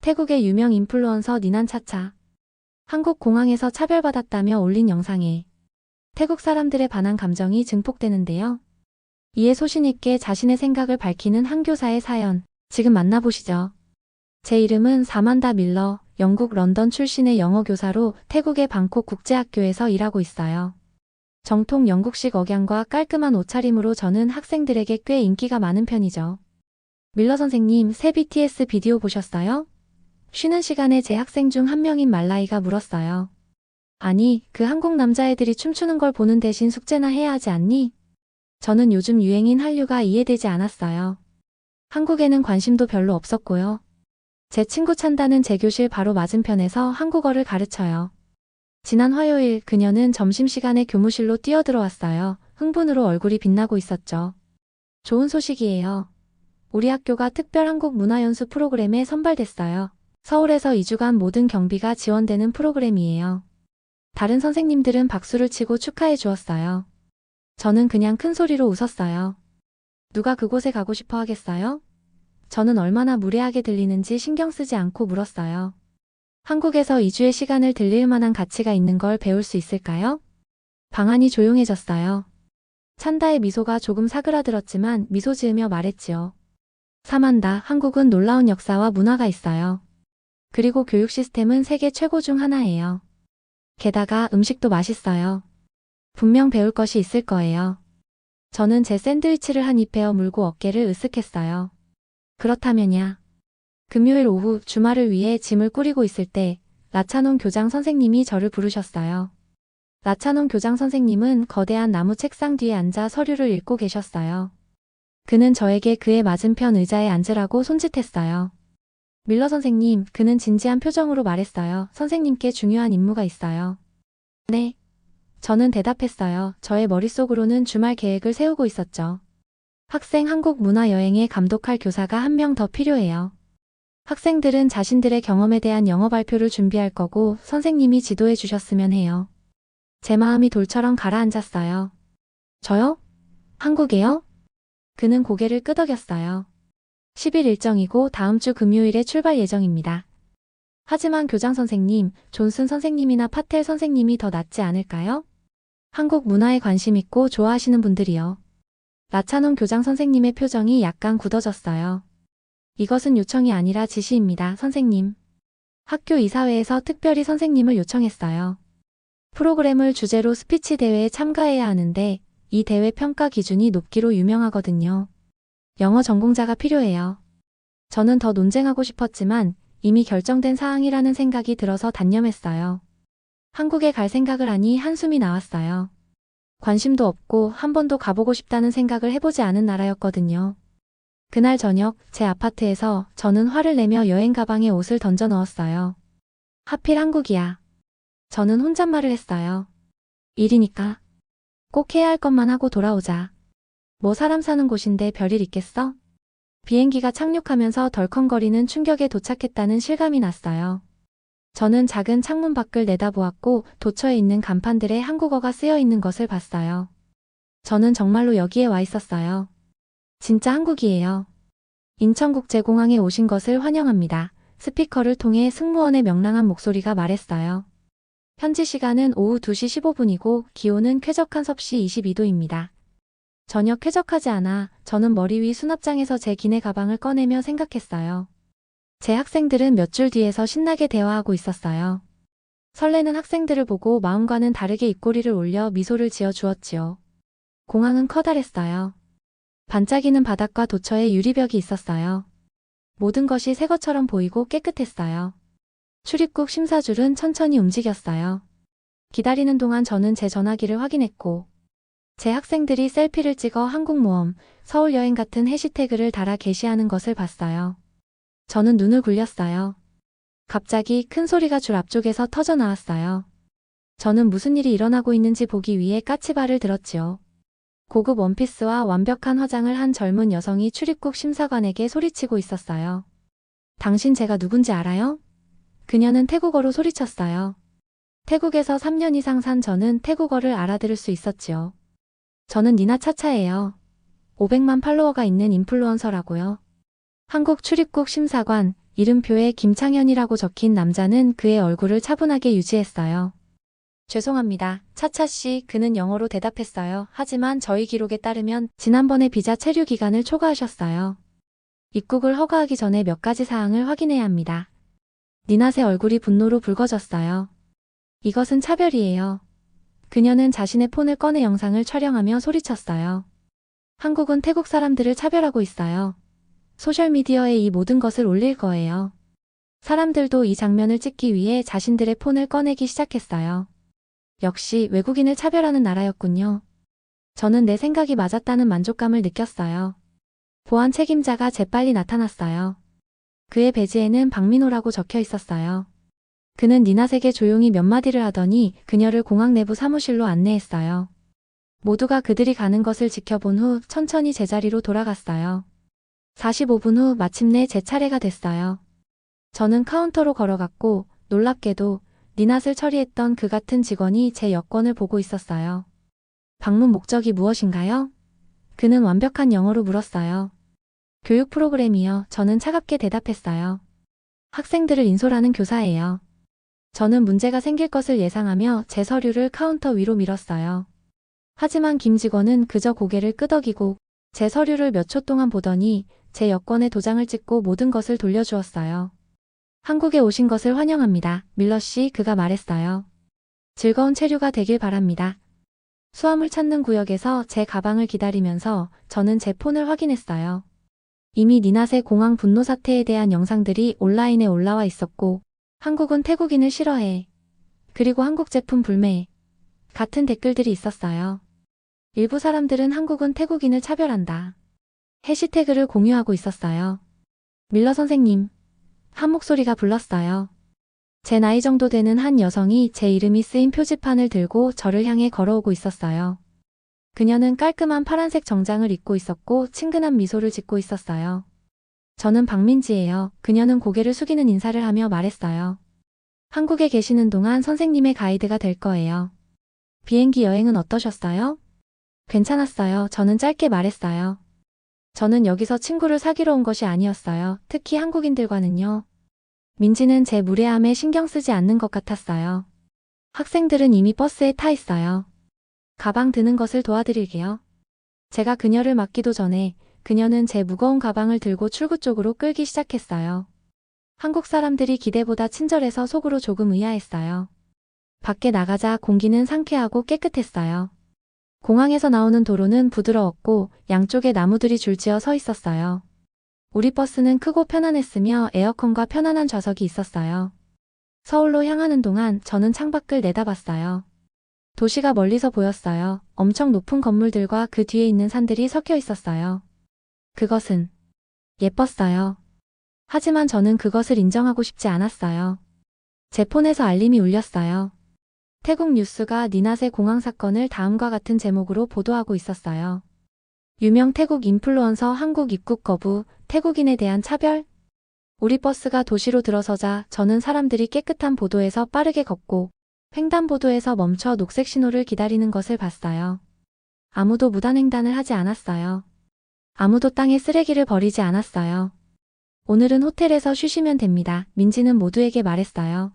태국의 유명 인플루언서 니난차차. 한국 공항에서 차별받았다며 올린 영상에 태국 사람들의 반한 감정이 증폭되는데요. 이에 소신있게 자신의 생각을 밝히는 한 교사의 사연, 지금 만나보시죠. 제 이름은 사만다 밀러, 영국 런던 출신의 영어 교사로 태국의 방콕 국제학교에서 일하고 있어요. 정통 영국식 억양과 깔끔한 옷차림으로 저는 학생들에게 꽤 인기가 많은 편이죠. 밀러 선생님, 새 BTS 비디오 보셨어요? 쉬는 시간에 제 학생 중 한 명인 말라이가 물었어요. 아니, 그 한국 남자애들이 춤추는 걸 보는 대신 숙제나 해야 하지 않니? 저는 요즘 유행인 한류가 이해되지 않았어요. 한국에는 관심도 별로 없었고요. 제 친구 찬다는 제 교실 바로 맞은편에서 한국어를 가르쳐요. 지난 화요일 그녀는 점심시간에 교무실로 뛰어들어왔어요. 흥분으로 얼굴이 빛나고 있었죠. 좋은 소식이에요. 우리 학교가 특별 한국 문화연수 프로그램에 선발됐어요. 서울에서 2주간 모든 경비가 지원되는 프로그램이에요. 다른 선생님들은 박수를 치고 축하해 주었어요. 저는 그냥 큰 소리로 웃었어요. 누가 그곳에 가고 싶어 하겠어요? 저는 얼마나 무례하게 들리는지 신경 쓰지 않고 물었어요. 한국에서 2주의 시간을 들릴 만한 가치가 있는 걸 배울 수 있을까요? 방안이 조용해졌어요. 찬다의 미소가 조금 사그라들었지만 미소 지으며 말했지요. 사만다, 한국은 놀라운 역사와 문화가 있어요. 그리고 교육 시스템은 세계 최고 중 하나예요. 게다가 음식도 맛있어요. 분명 배울 것이 있을 거예요. 저는 제 샌드위치를 한 입 베어 물고 어깨를 으쓱했어요. 그렇다면야. 금요일 오후 주말을 위해 짐을 꾸리고 있을 때 라차논 교장 선생님이 저를 부르셨어요. 라차논 교장 선생님은 거대한 나무 책상 뒤에 앉아 서류를 읽고 계셨어요. 그는 저에게 그의 맞은편 의자에 앉으라고 손짓했어요. 밀러 선생님, 그는 진지한 표정으로 말했어요. 선생님께 중요한 임무가 있어요. 네. 저는 대답했어요. 저의 머릿속으로는 주말 계획을 세우고 있었죠. 학생 한국 문화 여행에 감독할 교사가 한 명 더 필요해요. 학생들은 자신들의 경험에 대한 영어 발표를 준비할 거고 선생님이 지도해 주셨으면 해요. 제 마음이 돌처럼 가라앉았어요. 저요? 한국에요? 그는 고개를 끄덕였어요. 10일 일정이고 다음 주 금요일에 출발 예정입니다. 하지만 교장 선생님, 존슨 선생님이나 파텔 선생님이 더 낫지 않을까요? 한국 문화에 관심 있고 좋아하시는 분들이요. 라차논 교장 선생님의 표정이 약간 굳어졌어요. 이것은 요청이 아니라 지시입니다, 선생님. 학교 이사회에서 특별히 선생님을 요청했어요. 프로그램을 주제로 스피치 대회에 참가해야 하는데 이 대회 평가 기준이 높기로 유명하거든요. 영어 전공자가 필요해요. 저는 더 논쟁하고 싶었지만 이미 결정된 사항이라는 생각이 들어서 단념했어요. 한국에 갈 생각을 하니 한숨이 나왔어요. 관심도 없고 한 번도 가보고 싶다는 생각을 해보지 않은 나라였거든요. 그날 저녁 제 아파트에서 저는 화를 내며 여행 가방에 옷을 던져 넣었어요. 하필 한국이야. 저는 혼잣말을 했어요. 일이니까. 꼭 해야 할 것만 하고 돌아오자. 뭐 사람 사는 곳인데 별일 있겠어? 비행기가 착륙하면서 덜컹거리는 충격에 도착했다는 실감이 났어요. 저는 작은 창문 밖을 내다보았고 도처에 있는 간판들에 한국어가 쓰여 있는 것을 봤어요. 저는 정말로 여기에 와 있었어요. 진짜 한국이에요. 인천국제공항에 오신 것을 환영합니다. 스피커를 통해 승무원의 명랑한 목소리가 말했어요. 현지 시간은 오후 2시 15분이고 기온은 쾌적한 섭씨 22도입니다. 전혀 쾌적하지 않아 저는 머리 위 수납장에서 제 기내 가방을 꺼내며 생각했어요. 제 학생들은 몇 줄 뒤에서 신나게 대화하고 있었어요. 설레는 학생들을 보고 마음과는 다르게 입꼬리를 올려 미소를 지어 주었지요. 공항은 커다랬어요. 반짝이는 바닥과 도처에 유리벽이 있었어요. 모든 것이 새 것처럼 보이고 깨끗했어요. 출입국 심사줄은 천천히 움직였어요. 기다리는 동안 저는 제 전화기를 확인했고 제 학생들이 셀피를 찍어 한국모험, 서울여행 같은 해시태그를 달아 게시하는 것을 봤어요. 저는 눈을 굴렸어요. 갑자기 큰 소리가 줄 앞쪽에서 터져 나왔어요. 저는 무슨 일이 일어나고 있는지 보기 위해 까치발을 들었지요. 고급 원피스와 완벽한 화장을 한 젊은 여성이 출입국 심사관에게 소리치고 있었어요. 당신 제가 누군지 알아요? 그녀는 태국어로 소리쳤어요. 태국에서 3년 이상 산 저는 태국어를 알아들을 수 있었지요. 저는 니나 차차예요. 500만 팔로워가 있는 인플루언서라고요. 한국 출입국 심사관, 이름표에 김창현이라고 적힌 남자는 그의 얼굴을 차분하게 유지했어요. 죄송합니다. 차차씨, 그는 영어로 대답했어요. 하지만 저희 기록에 따르면 지난번에 비자 체류 기간을 초과하셨어요. 입국을 허가하기 전에 몇 가지 사항을 확인해야 합니다. 니낫의 얼굴이 분노로 붉어졌어요. 이것은 차별이에요. 그녀는 자신의 폰을 꺼내 영상을 촬영하며 소리쳤어요. 한국은 태국 사람들을 차별하고 있어요. 소셜미디어에 이 모든 것을 올릴 거예요. 사람들도 이 장면을 찍기 위해 자신들의 폰을 꺼내기 시작했어요. 역시 외국인을 차별하는 나라였군요. 저는 내 생각이 맞았다는 만족감을 느꼈어요. 보안 책임자가 재빨리 나타났어요. 그의 배지에는 박민호라고 적혀 있었어요. 그는 니낫에게 조용히 몇 마디를 하더니 그녀를 공항 내부 사무실로 안내했어요. 모두가 그들이 가는 것을 지켜본 후 천천히 제자리로 돌아갔어요. 45분 후 마침내 제 차례가 됐어요. 저는 카운터로 걸어갔고 놀랍게도 니낫을 처리했던 그 같은 직원이 제 여권을 보고 있었어요. 방문 목적이 무엇인가요? 그는 완벽한 영어로 물었어요. 교육 프로그램이요. 저는 차갑게 대답했어요. 학생들을 인솔하는 교사예요. 저는 문제가 생길 것을 예상하며 제 서류를 카운터 위로 밀었어요. 하지만 김 직원은 그저 고개를 끄덕이고 제 서류를 몇 초 동안 보더니 제 여권에 도장을 찍고 모든 것을 돌려주었어요. 한국에 오신 것을 환영합니다. 밀러 씨, 그가 말했어요. 즐거운 체류가 되길 바랍니다. 수화물 찾는 구역에서 제 가방을 기다리면서 저는 제 폰을 확인했어요. 이미 니낫의 공항 분노 사태에 대한 영상들이 온라인에 올라와 있었고 한국은 태국인을 싫어해. 그리고 한국 제품 불매. 같은 댓글들이 있었어요. 일부 사람들은 한국은 태국인을 차별한다. 해시태그를 공유하고 있었어요. 밀러 선생님. 한 목소리가 불렀어요. 제 나이 정도 되는 한 여성이 제 이름이 쓰인 표지판을 들고 저를 향해 걸어오고 있었어요. 그녀는 깔끔한 파란색 정장을 입고 있었고 친근한 미소를 짓고 있었어요. 저는 박민지예요. 그녀는 고개를 숙이는 인사를 하며 말했어요. 한국에 계시는 동안 선생님의 가이드가 될 거예요. 비행기 여행은 어떠셨어요? 괜찮았어요. 저는 짧게 말했어요. 저는 여기서 친구를 사귀러 온 것이 아니었어요. 특히 한국인들과는요. 민지는 제 무례함에 신경 쓰지 않는 것 같았어요. 학생들은 이미 버스에 타 있어요. 가방 드는 것을 도와드릴게요. 제가 그녀를 맡기도 전에 그녀는 제 무거운 가방을 들고 출구 쪽으로 끌기 시작했어요. 한국 사람들이 기대보다 친절해서 속으로 조금 의아했어요. 밖에 나가자 공기는 상쾌하고 깨끗했어요. 공항에서 나오는 도로는 부드러웠고 양쪽에 나무들이 줄지어 서 있었어요. 우리 버스는 크고 편안했으며 에어컨과 편안한 좌석이 있었어요. 서울로 향하는 동안 저는 창밖을 내다봤어요. 도시가 멀리서 보였어요. 엄청 높은 건물들과 그 뒤에 있는 산들이 섞여 있었어요. 그것은 예뻤어요. 하지만 저는 그것을 인정하고 싶지 않았어요. 제 폰에서 알림이 울렸어요. 태국 뉴스가 니낫의 공항 사건을 다음과 같은 제목으로 보도하고 있었어요. 유명 태국 인플루언서 한국 입국 거부, 태국인에 대한 차별? 우리 버스가 도시로 들어서자 저는 사람들이 깨끗한 보도에서 빠르게 걷고 횡단보도에서 멈춰 녹색 신호를 기다리는 것을 봤어요. 아무도 무단횡단을 하지 않았어요. 아무도 땅에 쓰레기를 버리지 않았어요. 오늘은 호텔에서 쉬시면 됩니다. 민지는 모두에게 말했어요.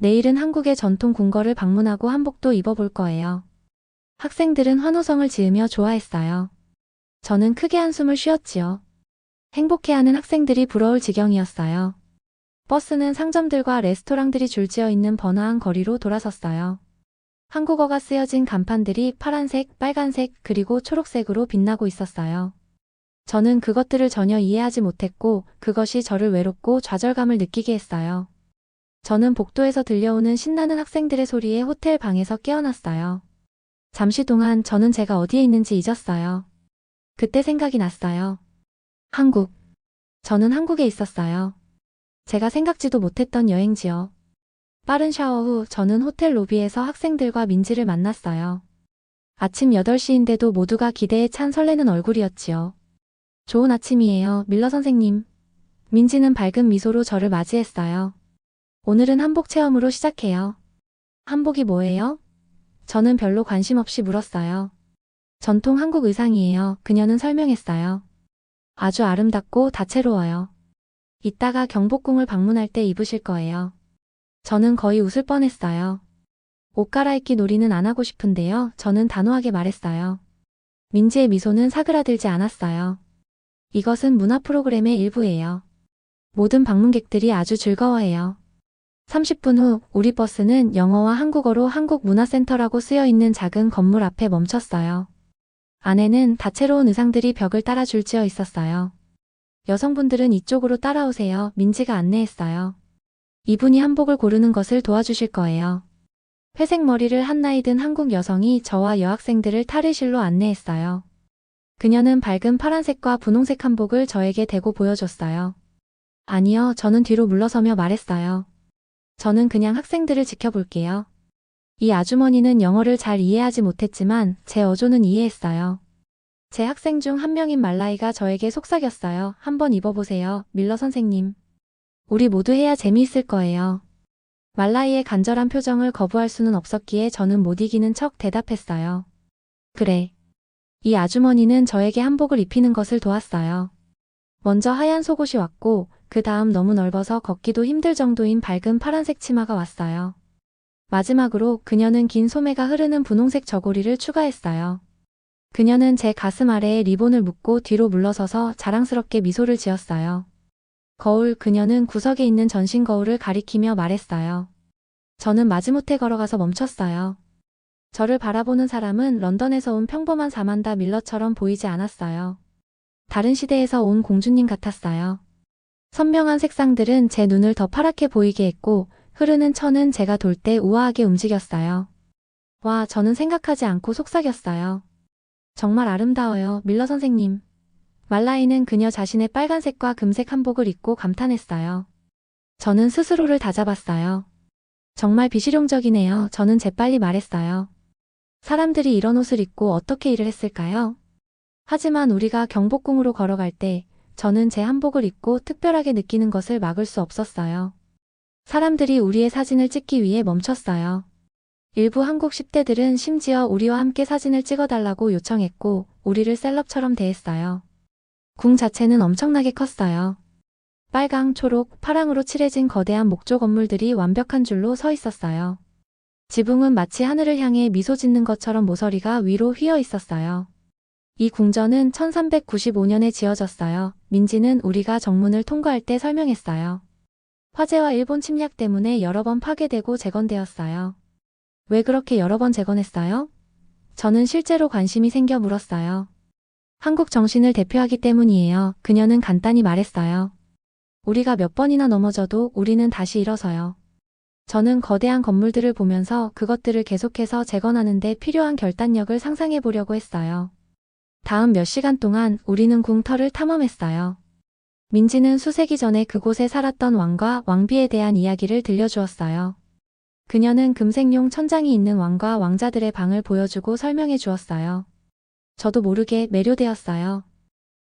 내일은 한국의 전통 궁궐을 방문하고 한복도 입어볼 거예요. 학생들은 환호성을 지으며 좋아했어요. 저는 크게 한숨을 쉬었지요. 행복해하는 학생들이 부러울 지경이었어요. 버스는 상점들과 레스토랑들이 줄지어 있는 번화한 거리로 돌아섰어요. 한국어가 쓰여진 간판들이 파란색, 빨간색, 그리고 초록색으로 빛나고 있었어요. 저는 그것들을 전혀 이해하지 못했고 그것이 저를 외롭고 좌절감을 느끼게 했어요. 저는 복도에서 들려오는 신나는 학생들의 소리에 호텔 방에서 깨어났어요. 잠시 동안 저는 제가 어디에 있는지 잊었어요. 그때 생각이 났어요. 한국. 저는 한국에 있었어요. 제가 생각지도 못했던 여행지요. 빠른 샤워 후 저는 호텔 로비에서 학생들과 민지를 만났어요. 아침 8시인데도 모두가 기대에 찬 설레는 얼굴이었지요. 좋은 아침이에요, 밀러 선생님. 민지는 밝은 미소로 저를 맞이했어요. 오늘은 한복 체험으로 시작해요. 한복이 뭐예요? 저는 별로 관심 없이 물었어요. 전통 한국 의상이에요. 그녀는 설명했어요. 아주 아름답고 다채로워요. 이따가 경복궁을 방문할 때 입으실 거예요. 저는 거의 웃을 뻔했어요. 옷 갈아입기 놀이는 안 하고 싶은데요. 저는 단호하게 말했어요. 민지의 미소는 사그라들지 않았어요. 이것은 문화 프로그램의 일부예요. 모든 방문객들이 아주 즐거워해요. 30분 후 우리 버스는 영어와 한국어로 한국문화센터라고 쓰여 있는 작은 건물 앞에 멈췄어요. 안에는 다채로운 의상들이 벽을 따라 줄지어 있었어요. 여성분들은 이쪽으로 따라오세요. 민지가 안내했어요. 이분이 한복을 고르는 것을 도와주실 거예요. 회색 머리를 한 나이 든 한국 여성이 저와 여학생들을 탈의실로 안내했어요. 그녀는 밝은 파란색과 분홍색 한복을 저에게 대고 보여줬어요. 아니요, 저는 뒤로 물러서며 말했어요. 저는 그냥 학생들을 지켜볼게요. 이 아주머니는 영어를 잘 이해하지 못했지만 제 어조는 이해했어요. 제 학생 중 한 명인 말라이가 저에게 속삭였어요. 한번 입어보세요, 밀러 선생님. 우리 모두 해야 재미있을 거예요. 말라이의 간절한 표정을 거부할 수는 없었기에 저는 못 이기는 척 대답했어요. 그래. 이 아주머니는 저에게 한복을 입히는 것을 도왔어요. 먼저 하얀 속옷이 왔고 그 다음 너무 넓어서 걷기도 힘들 정도인 밝은 파란색 치마가 왔어요. 마지막으로 그녀는 긴 소매가 흐르는 분홍색 저고리를 추가했어요. 그녀는 제 가슴 아래에 리본을 묶고 뒤로 물러서서 자랑스럽게 미소를 지었어요. 거울, 그녀는 구석에 있는 전신 거울을 가리키며 말했어요. 저는 마지못해 걸어가서 멈췄어요. 저를 바라보는 사람은 런던에서 온 평범한 사만다 밀러처럼 보이지 않았어요. 다른 시대에서 온 공주님 같았어요. 선명한 색상들은 제 눈을 더 파랗게 보이게 했고 흐르는 천은 제가 돌 때 우아하게 움직였어요. 와, 저는 생각하지 않고 속삭였어요. 정말 아름다워요, 밀러 선생님. 말라이는 그녀 자신의 빨간색과 금색 한복을 입고 감탄했어요. 저는 스스로를 다잡았어요. 정말 비실용적이네요. 저는 재빨리 말했어요. 사람들이 이런 옷을 입고 어떻게 일을 했을까요? 하지만 우리가 경복궁으로 걸어갈 때 저는 제 한복을 입고 특별하게 느끼는 것을 막을 수 없었어요. 사람들이 우리의 사진을 찍기 위해 멈췄어요. 일부 한국 10대들은 심지어 우리와 함께 사진을 찍어달라고 요청했고 우리를 셀럽처럼 대했어요. 궁 자체는 엄청나게 컸어요. 빨강, 초록, 파랑으로 칠해진 거대한 목조 건물들이 완벽한 줄로 서 있었어요. 지붕은 마치 하늘을 향해 미소 짓는 것처럼 모서리가 위로 휘어 있었어요. 이 궁전은 1395년에 지어졌어요. 민지는 우리가 정문을 통과할 때 설명했어요. 화재와 일본 침략 때문에 여러 번 파괴되고 재건되었어요. 왜 그렇게 여러 번 재건했어요? 저는 실제로 관심이 생겨 물었어요. 한국 정신을 대표하기 때문이에요. 그녀는 간단히 말했어요. 우리가 몇 번이나 넘어져도 우리는 다시 일어서요. 저는 거대한 건물들을 보면서 그것들을 계속해서 재건하는 데 필요한 결단력을 상상해 보려고 했어요. 다음 몇 시간 동안 우리는 궁터를 탐험했어요. 민지는 수세기 전에 그곳에 살았던 왕과 왕비에 대한 이야기를 들려주었어요. 그녀는 금색용 천장이 있는 왕과 왕자들의 방을 보여주고 설명해 주었어요. 저도 모르게 매료되었어요.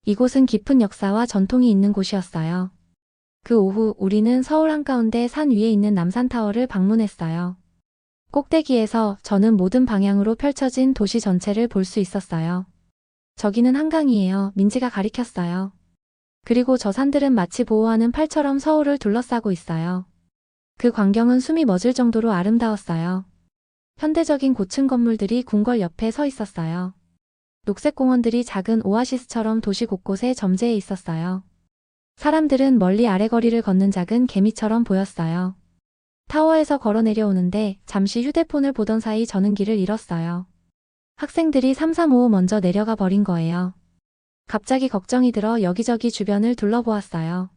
이곳은 깊은 역사와 전통이 있는 곳이었어요. 그 오후 우리는 서울 한가운데 산 위에 있는 남산타워를 방문했어요. 꼭대기에서 저는 모든 방향으로 펼쳐진 도시 전체를 볼 수 있었어요. 저기는 한강이에요. 민지가 가리켰어요. 그리고 저 산들은 마치 보호하는 팔처럼 서울을 둘러싸고 있어요. 그 광경은 숨이 멎을 정도로 아름다웠어요. 현대적인 고층 건물들이 궁궐 옆에 서 있었어요. 녹색 공원들이 작은 오아시스처럼 도시 곳곳에 점재해 있었어요. 사람들은 멀리 아래 거리를 걷는 작은 개미처럼 보였어요. 타워에서 걸어 내려오는데 잠시 휴대폰을 보던 사이 저는 길을 잃었어요. 학생들이 335 먼저 내려가 버린 거예요. 갑자기 걱정이 들어 여기저기 주변을 둘러보았어요.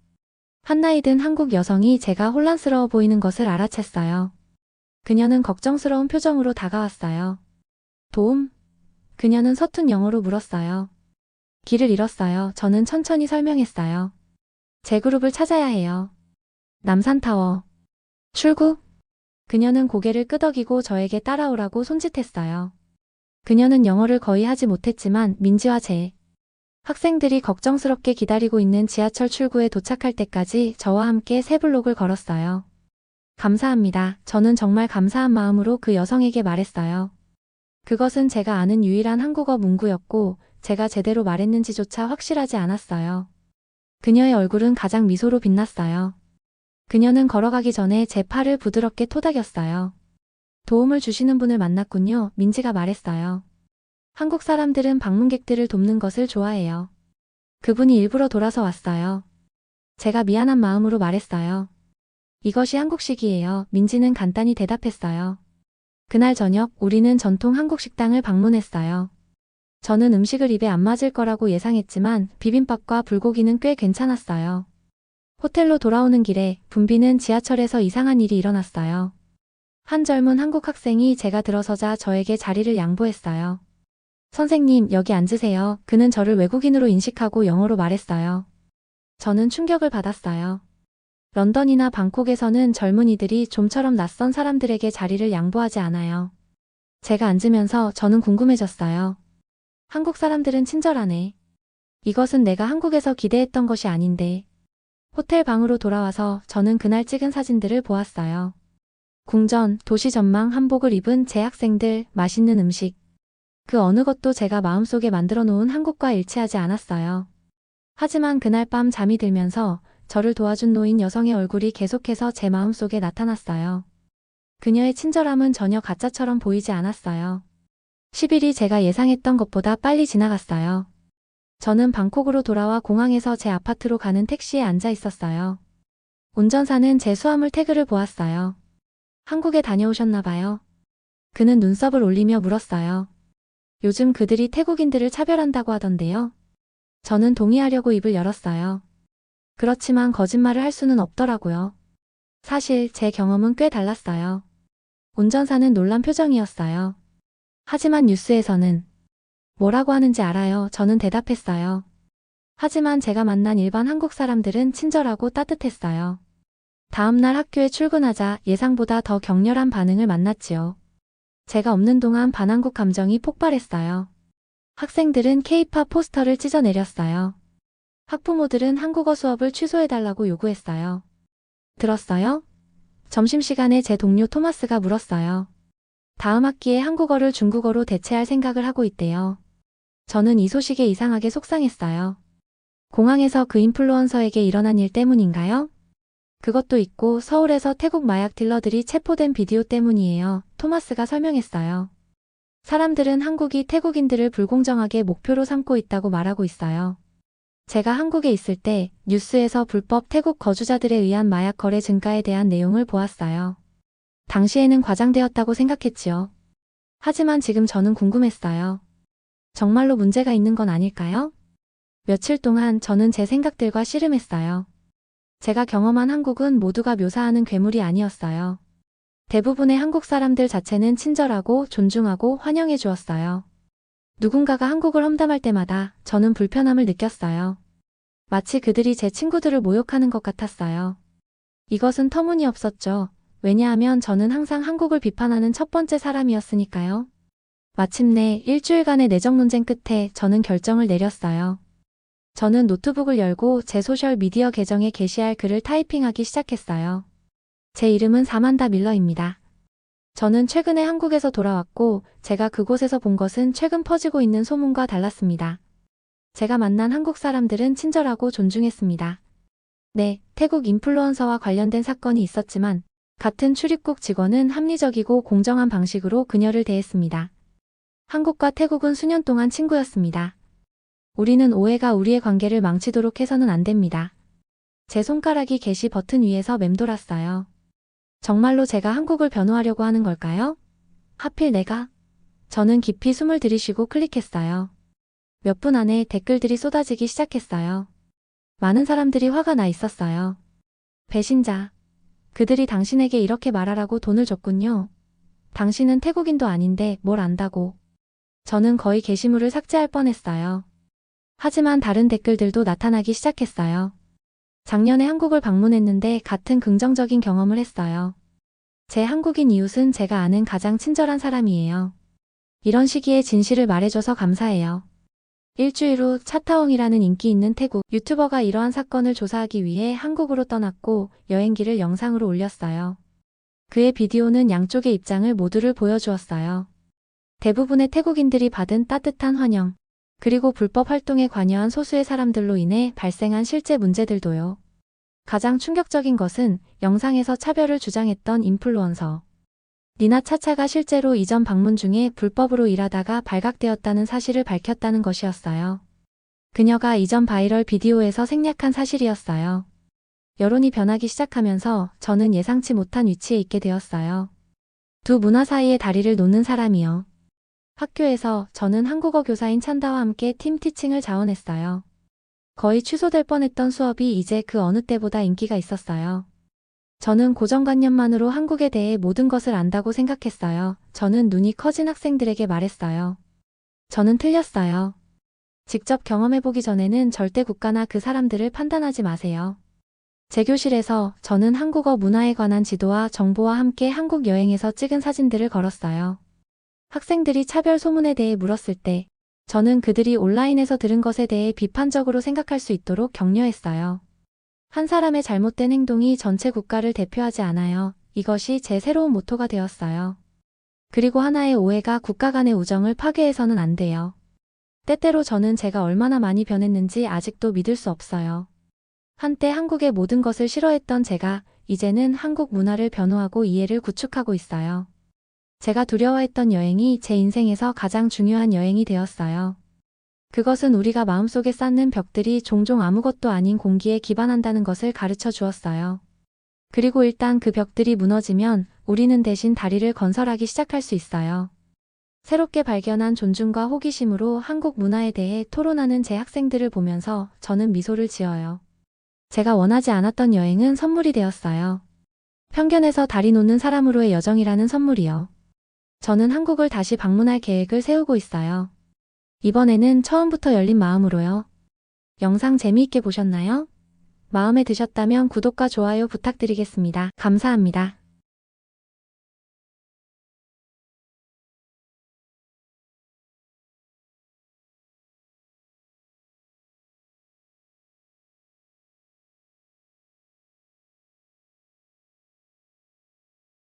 한나이 든 한국 여성이 제가 혼란스러워 보이는 것을 알아챘어요. 그녀는 걱정스러운 표정으로 다가왔어요. 도움? 그녀는 서툰 영어로 물었어요. 길을 잃었어요. 저는 천천히 설명했어요. 제 그룹을 찾아야 해요. 남산타워. 출구? 그녀는 고개를 끄덕이고 저에게 따라오라고 손짓했어요. 그녀는 영어를 거의 하지 못했지만 민지와 제 학생들이 걱정스럽게 기다리고 있는 지하철 출구에 도착할 때까지 저와 함께 세 블록을 걸었어요. 감사합니다. 저는 정말 감사한 마음으로 그 여성에게 말했어요. 그것은 제가 아는 유일한 한국어 문구였고 제가 제대로 말했는지조차 확실하지 않았어요. 그녀의 얼굴은 가장 미소로 빛났어요. 그녀는 걸어가기 전에 제 팔을 부드럽게 토닥였어요. 도움을 주시는 분을 만났군요. 민지가 말했어요. 한국 사람들은 방문객들을 돕는 것을 좋아해요. 그분이 일부러 돌아서 왔어요. 제가 미안한 마음으로 말했어요. 이것이 한국식이에요. 민지는 간단히 대답했어요. 그날 저녁 우리는 전통 한국 식당을 방문했어요. 저는 음식을 입에 안 맞을 거라고 예상했지만 비빔밥과 불고기는 꽤 괜찮았어요. 호텔로 돌아오는 길에 분비는 지하철에서 이상한 일이 일어났어요. 한 젊은 한국 학생이 제가 들어서자 저에게 자리를 양보했어요. 선생님, 여기 앉으세요. 그는 저를 외국인으로 인식하고 영어로 말했어요. 저는 충격을 받았어요. 런던이나 방콕에서는 젊은이들이 좀처럼 낯선 사람들에게 자리를 양보하지 않아요. 제가 앉으면서 저는 궁금해졌어요. 한국 사람들은 친절하네. 이것은 내가 한국에서 기대했던 것이 아닌데. 호텔 방으로 돌아와서 저는 그날 찍은 사진들을 보았어요. 궁전, 도시 전망 한복을 입은 제 학생들, 맛있는 음식. 그 어느 것도 제가 마음속에 만들어 놓은 한국과 일치하지 않았어요. 하지만 그날 밤 잠이 들면서 저를 도와준 노인 여성의 얼굴이 계속해서 제 마음속에 나타났어요. 그녀의 친절함은 전혀 가짜처럼 보이지 않았어요. 10일이 제가 예상했던 것보다 빨리 지나갔어요. 저는 방콕으로 돌아와 공항에서 제 아파트로 가는 택시에 앉아 있었어요. 운전사는 제 수화물 태그를 보았어요. 한국에 다녀오셨나 봐요. 그는 눈썹을 올리며 물었어요. 요즘 그들이 태국인들을 차별한다고 하던데요. 저는 동의하려고 입을 열었어요. 그렇지만 거짓말을 할 수는 없더라고요. 사실 제 경험은 꽤 달랐어요. 운전사는 놀란 표정이었어요. 하지만 뉴스에서는 뭐라고 하는지 알아요. 저는 대답했어요. 하지만 제가 만난 일반 한국 사람들은 친절하고 따뜻했어요. 다음날 학교에 출근하자 예상보다 더 격렬한 반응을 만났지요. 제가 없는 동안 반한국 감정이 폭발했어요. 학생들은 K-팝 포스터를 찢어내렸어요. 학부모들은 한국어 수업을 취소해달라고 요구했어요. 들었어요? 점심시간에 제 동료 토마스가 물었어요. 다음 학기에 한국어를 중국어로 대체할 생각을 하고 있대요. 저는 이 소식에 이상하게 속상했어요. 공항에서 그 인플루언서에게 일어난 일 때문인가요? 그것도 있고 서울에서 태국 마약 딜러들이 체포된 비디오 때문이에요. 토마스가 설명했어요. 사람들은 한국이 태국인들을 불공정하게 목표로 삼고 있다고 말하고 있어요. 제가 한국에 있을 때 뉴스에서 불법 태국 거주자들에 의한 마약 거래 증가에 대한 내용을 보았어요. 당시에는 과장되었다고 생각했지요. 하지만 지금 저는 궁금했어요. 정말로 문제가 있는 건 아닐까요? 며칠 동안 저는 제 생각들과 씨름했어요. 제가 경험한 한국은 모두가 묘사하는 괴물이 아니었어요. 대부분의 한국 사람들 자체는 친절하고 존중하고 환영해 주었어요. 누군가가 한국을 험담할 때마다 저는 불편함을 느꼈어요. 마치 그들이 제 친구들을 모욕하는 것 같았어요. 이것은 터무니없었죠. 왜냐하면 저는 항상 한국을 비판하는 첫 번째 사람이었으니까요. 마침내 일주일간의 내정 논쟁 끝에 저는 결정을 내렸어요. 저는 노트북을 열고 제 소셜미디어 계정에 게시할 글을 타이핑하기 시작했어요. 제 이름은 사만다 밀러입니다. 저는 최근에 한국에서 돌아왔고 제가 그곳에서 본 것은 최근 퍼지고 있는 소문과 달랐습니다. 제가 만난 한국 사람들은 친절하고 존중했습니다. 네, 태국 인플루언서와 관련된 사건이 있었지만 같은 출입국 직원은 합리적이고 공정한 방식으로 그녀를 대했습니다. 한국과 태국은 수년 동안 친구였습니다. 우리는 오해가 우리의 관계를 망치도록 해서는 안 됩니다. 제 손가락이 게시 버튼 위에서 맴돌았어요. 정말로 제가 한국을 변호하려고 하는 걸까요? 하필 내가? 저는 깊이 숨을 들이쉬고 클릭했어요. 몇 분 안에 댓글들이 쏟아지기 시작했어요. 많은 사람들이 화가 나 있었어요. 배신자. 그들이 당신에게 이렇게 말하라고 돈을 줬군요. 당신은 태국인도 아닌데 뭘 안다고. 저는 거의 게시물을 삭제할 뻔했어요. 하지만 다른 댓글들도 나타나기 시작했어요. 작년에 한국을 방문했는데 같은 긍정적인 경험을 했어요. 제 한국인 이웃은 제가 아는 가장 친절한 사람이에요. 이런 시기에 진실을 말해줘서 감사해요. 일주일 후 차타옹이라는 인기 있는 태국 유튜버가 이러한 사건을 조사하기 위해 한국으로 떠났고 여행기를 영상으로 올렸어요. 그의 비디오는 양쪽의 입장을 모두를 보여주었어요. 대부분의 태국인들이 받은 따뜻한 환영, 그리고 불법 활동에 관여한 소수의 사람들로 인해 발생한 실제 문제들도요. 가장 충격적인 것은 영상에서 차별을 주장했던 인플루언서 니나 차차가 실제로 이전 방문 중에 불법으로 일하다가 발각되었다는 사실을 밝혔다는 것이었어요. 그녀가 이전 바이럴 비디오에서 생략한 사실이었어요. 여론이 변하기 시작하면서 저는 예상치 못한 위치에 있게 되었어요. 두 문화 사이의 다리를 놓는 사람이요. 학교에서 저는 한국어 교사인 찬다와 함께 팀 티칭을 자원했어요. 거의 취소될 뻔했던 수업이 이제 그 어느 때보다 인기가 있었어요. 저는 고정관념만으로 한국에 대해 모든 것을 안다고 생각했어요. 저는 눈이 커진 학생들에게 말했어요. 저는 틀렸어요. 직접 경험해보기 전에는 절대 국가나 그 사람들을 판단하지 마세요. 제 교실에서 저는 한국어 문화에 관한 지도와 정보와 함께 한국 여행에서 찍은 사진들을 걸었어요. 학생들이 차별 소문에 대해 물었을 때 저는 그들이 온라인에서 들은 것에 대해 비판적으로 생각할 수 있도록 격려했어요. 한 사람의 잘못된 행동이 전체 국가를 대표하지 않아요. 이것이 제 새로운 모토가 되었어요. 그리고 하나의 오해가 국가 간의 우정을 파괴해서는 안 돼요. 때때로 저는 제가 얼마나 많이 변했는지 아직도 믿을 수 없어요. 한때 한국의 모든 것을 싫어했던 제가 이제는 한국 문화를 변호하고 이해를 구축하고 있어요. 제가 두려워했던 여행이 제 인생에서 가장 중요한 여행이 되었어요. 그것은 우리가 마음속에 쌓는 벽들이 종종 아무것도 아닌 공기에 기반한다는 것을 가르쳐 주었어요. 그리고 일단 그 벽들이 무너지면 우리는 대신 다리를 건설하기 시작할 수 있어요. 새롭게 발견한 존중과 호기심으로 한국 문화에 대해 토론하는 제 학생들을 보면서 저는 미소를 지어요. 제가 원하지 않았던 여행은 선물이 되었어요. 편견에서 다리 놓는 사람으로의 여정이라는 선물이요. 저는 한국을 다시 방문할 계획을 세우고 있어요. 이번에는 처음부터 열린 마음으로요. 영상 재미있게 보셨나요? 마음에 드셨다면 구독과 좋아요 부탁드리겠습니다. 감사합니다.